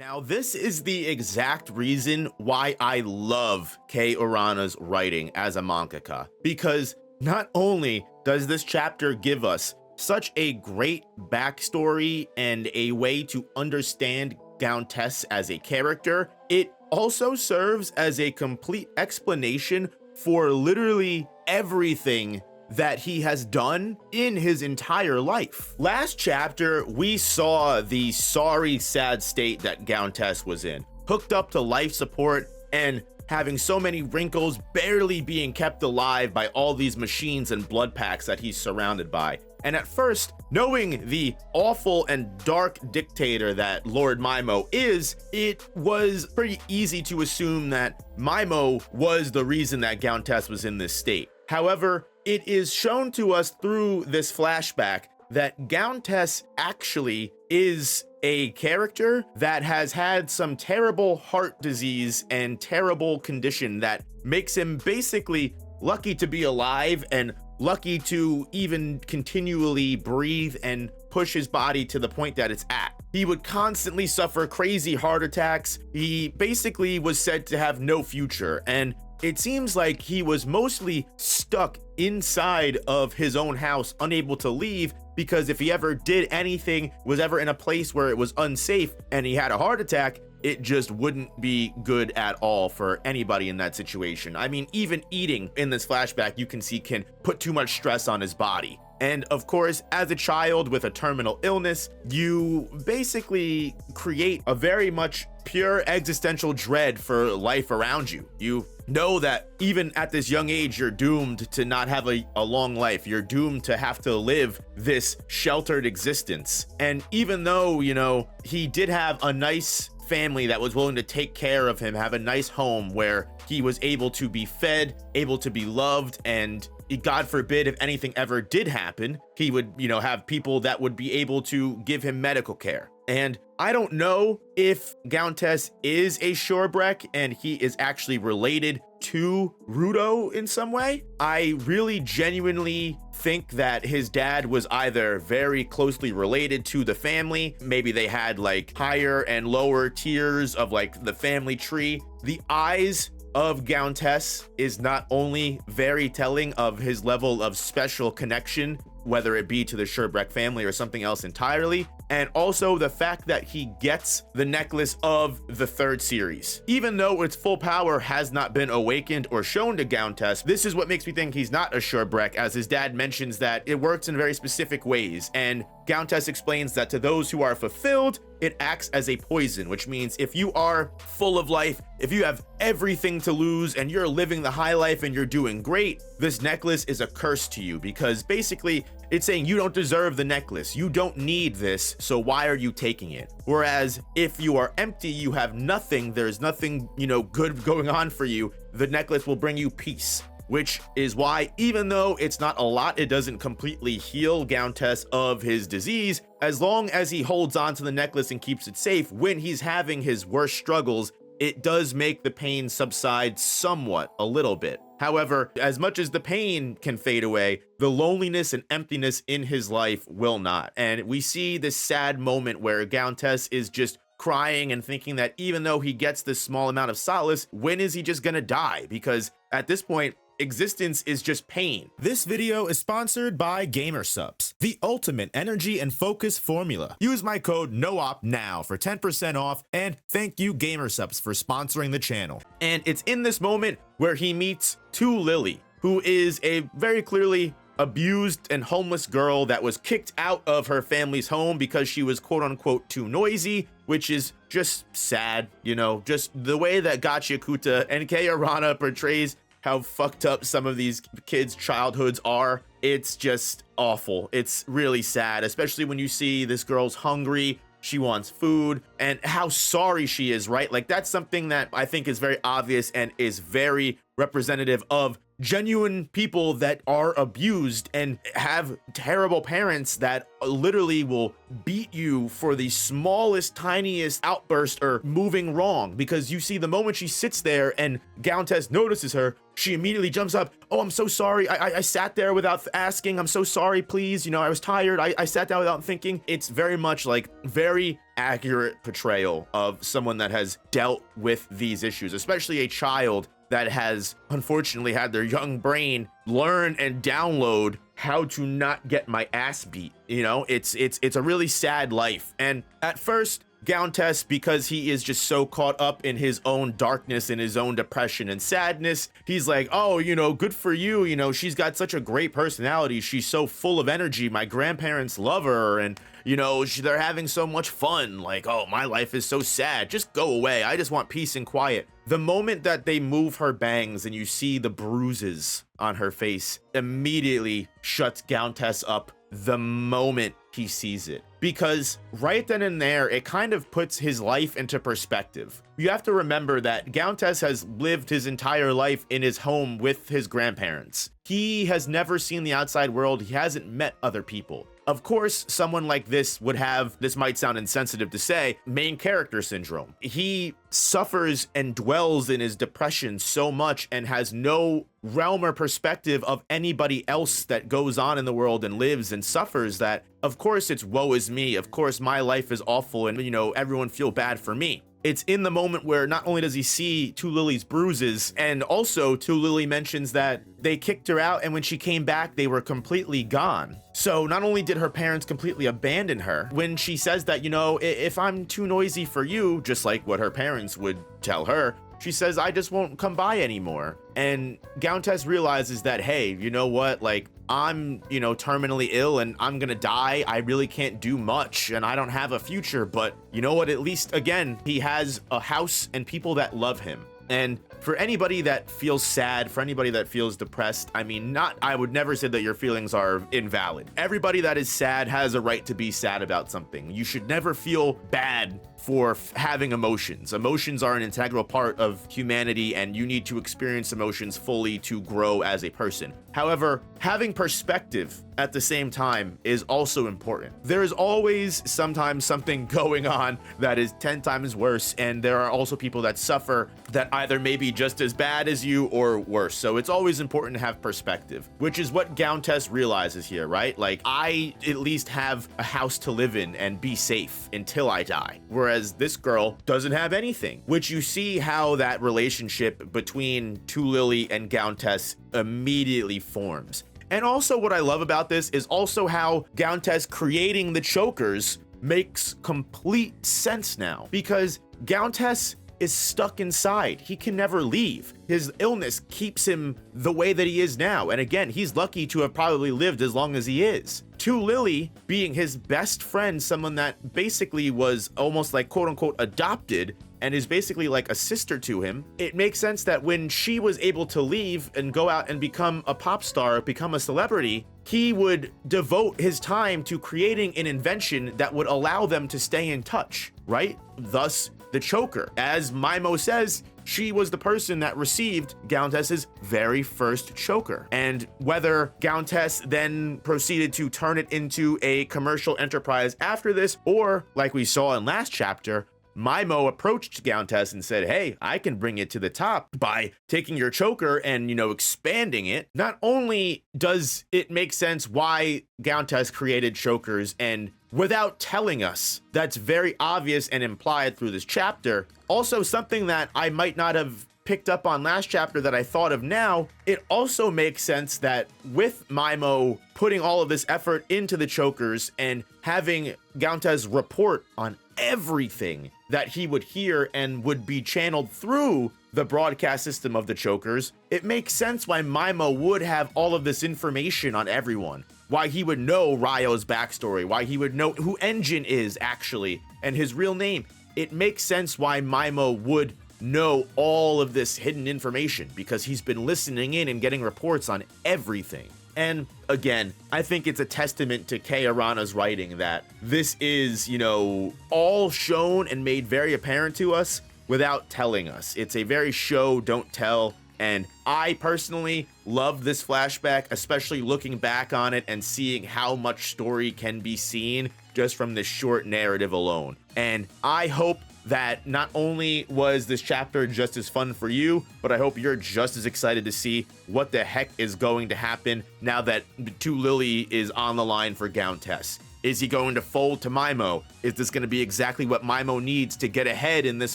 Now, this is the exact reason why I love Kei Urana's writing as a mangaka, because not only does this chapter give us such a great backstory and a way to understand Gontes as a character, it also serves as a complete explanation for literally everything that he has done in his entire life. Last chapter, we saw the sorry, sad state that Gontes was in, hooked up to life support and having so many wrinkles, barely being kept alive by all these machines and blood packs that he's surrounded by. And at first, knowing the awful and dark dictator that Lord Mimo is, it was pretty easy to assume that Mimo was the reason that Gontes was in this state. However, it is shown to us through this flashback that Gontes actually is a character that has had some terrible heart disease and terrible condition that makes him basically lucky to be alive and lucky to even continually breathe and push his body to the point that it's at. He would constantly suffer crazy heart attacks. He basically was said to have no future, and it seems like he was mostly stuck inside of his own house, unable to leave, because if he ever did anything, was ever in a place where it was unsafe and he had a heart attack, it just wouldn't be good at all for anybody in that situation. I mean, even eating in this flashback, you can see can put too much stress on his body. And of course, as a child with a terminal illness, you basically create a very much pure existential dread for life around you. You know that even at this young age, you're doomed to not have a long life. You're doomed to have to live this sheltered existence. And even though, you know, he did have a nice family that was willing to take care of him, have a nice home where he was able to be fed, able to be loved, and God forbid if anything ever did happen, he would, you know, have people that would be able to give him medical care. And I don't know if Gontes is a Shorebrek and he is actually related to Rudo in some way. I really genuinely think that his dad was either very closely related to the family. Maybe they had like higher and lower tiers of like the family tree. The eyes of Gontes is not only very telling of his level of special connection, whether it be to the Shorebrek family or something else entirely, and also the fact that he gets the necklace of the third series. Even though its full power has not been awakened or shown to Gontes, this is what makes me think he's not a Shorebrek, as his dad mentions that it works in very specific ways, and Gontes explains that to those who are fulfilled, it acts as a poison, which means if you are full of life, if you have everything to lose and you're living the high life and you're doing great, this necklace is a curse to you, because basically it's saying you don't deserve the necklace. You don't need this, so why are you taking it? Whereas if you are empty, you have nothing, there's nothing, you know, good going on for you, the necklace will bring you peace. Which is why, even though it's not a lot, it doesn't completely heal Gontes of his disease. As long as he holds on to the necklace and keeps it safe, when he's having his worst struggles, it does make the pain subside somewhat, a little bit. However, as much as the pain can fade away, the loneliness and emptiness in his life will not. And we see this sad moment where Gontes is just crying and thinking that even though he gets this small amount of solace, when is he just gonna die? Because at this point, existence is just pain. This video is sponsored by GamerSupps, the ultimate energy and focus formula. Use my code NOOP now for 10% off, and thank you GamerSupps for sponsoring the channel. And it's in this moment where he meets To Lily, who is a very clearly abused and homeless girl that was kicked out of her family's home because she was quote unquote too noisy, which is just sad, you know, just the way that Gachiakuta and Kei Urana portrays how fucked up some of these kids' childhoods are. It's just awful. It's really sad, especially when you see this girl's hungry, she wants food, and how sorry she is, right? Like, that's something that I think is very obvious and is very representative of genuine people that are abused and have terrible parents that literally will beat you for the smallest, tiniest outburst or moving wrong. Because you see, the moment she sits there and Gontes notices her, she immediately jumps up. Oh, I'm so sorry. I sat there without asking. I'm so sorry, please. You know, I was tired. I sat down without thinking. It's very much like very accurate portrayal of someone that has dealt with these issues, especially a child that has unfortunately had their young brain learn and download how to not get my ass beat. You know, it's a really sad life. And at first, Gontes, because he is just so caught up in his own darkness and his own depression and sadness, he's like, oh, you know, good for you. You know, she's got such a great personality. She's so full of energy. My grandparents love her. And, you know, they're having so much fun. Like, oh, my life is so sad. Just go away. I just want peace and quiet. The moment that they move her bangs and you see the bruises on her face, immediately shuts Gontes up the moment he sees it. Because right then and there, it kind of puts his life into perspective. You have to remember that Gontes has lived his entire life in his home with his grandparents. He has never seen the outside world. He hasn't met other people. Of course, someone like this would have, this might sound insensitive to say, main character syndrome. He suffers and dwells in his depression so much and has no realm or perspective of anybody else that goes on in the world and lives and suffers, that of course it's woe is me. Of course my life is awful and, you know, everyone feel bad for me. It's in the moment where not only does he see Lily's bruises, and also Lily mentions that they kicked her out and when she came back, they were completely gone. So not only did her parents completely abandon her, when she says that, you know, if I'm too noisy for you, just like what her parents would tell her, she says, I just won't come by anymore. And Gontes realizes that, hey, you know what, like, I'm, you know, terminally ill and I'm gonna die. I really can't do much and I don't have a future, but you know what, at least, again, he has a house and people that love him. And for anybody that feels sad, for anybody that feels depressed, I mean, I would never say that your feelings are invalid. Everybody that is sad has a right to be sad about something. You should never feel bad for having emotions. Emotions are an integral part of humanity and you need to experience emotions fully to grow as a person. However, having perspective at the same time is also important. There is always sometimes something going on that is 10 times worse, and there are also people that suffer that either may be just as bad as you or worse. So it's always important to have perspective, which is what Gontes realizes here, right? Like, I at least have a house to live in and be safe until I die. Whereas this girl doesn't have anything, which you see how that relationship between Lily and Gontes immediately forms. And also what I love about this is also how Gontes creating the chokers makes complete sense now, because Gontes is stuck inside. He can never leave. His illness keeps him the way that he is now. And again, he's lucky to have probably lived as long as he is. Lily being his best friend, someone that basically was almost like quote unquote adopted and is basically like a sister to him, it makes sense that when she was able to leave and go out and become a pop star, become a celebrity, he would devote his time to creating an invention that would allow them to stay in touch, right? Thus, the choker. As Mimo says, she was the person that received Gontes' very first choker. And whether Gontes then proceeded to turn it into a commercial enterprise after this, or like we saw in last chapter, Mimo approached Gontes and said, hey, I can bring it to the top by taking your choker and, you know, expanding it. Not only does it make sense why Gontes created chokers, and without telling us, that's very obvious and implied through this chapter. Also, something that I might not have picked up on last chapter that I thought of now, it also makes sense that with Mimo putting all of this effort into the chokers and having Gontes report on everything that he would hear and would be channeled through the broadcast system of the chokers, it makes sense why Mimo would have all of this information on everyone. Why he would know Ryo's backstory, why he would know who Engine is actually, and his real name. It makes sense why Mimo would know all of this hidden information, because he's been listening in and getting reports on everything. And again, I think it's a testament to Kei Arana's writing that this is, you know, all shown and made very apparent to us without telling us. It's a very show, don't tell And I personally love this flashback, especially looking back on it and seeing how much story can be seen just from this short narrative alone. And I hope that not only was this chapter just as fun for you, but I hope you're just as excited to see what the heck is going to happen now that 2 Lily is on the line for Gontes. Is he going to fold to Mimo? Is this going to be exactly what Mimo needs to get ahead in this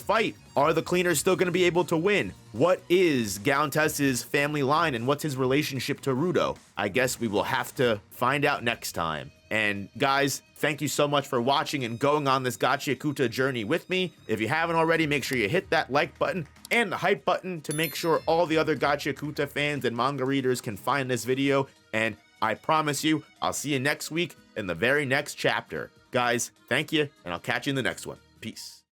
fight? Are the cleaners still going to be able to win? What is Gontes' family line and what's his relationship to Rudo? I guess we will have to find out next time. And guys, thank you so much for watching and going on this Gachiakuta journey with me. If you haven't already, make sure you hit that like button and the hype button to make sure all the other Gachiakuta fans and manga readers can find this video. And I promise you, I'll see you next week in the very next chapter. Guys, thank you, and I'll catch you in the next one. Peace.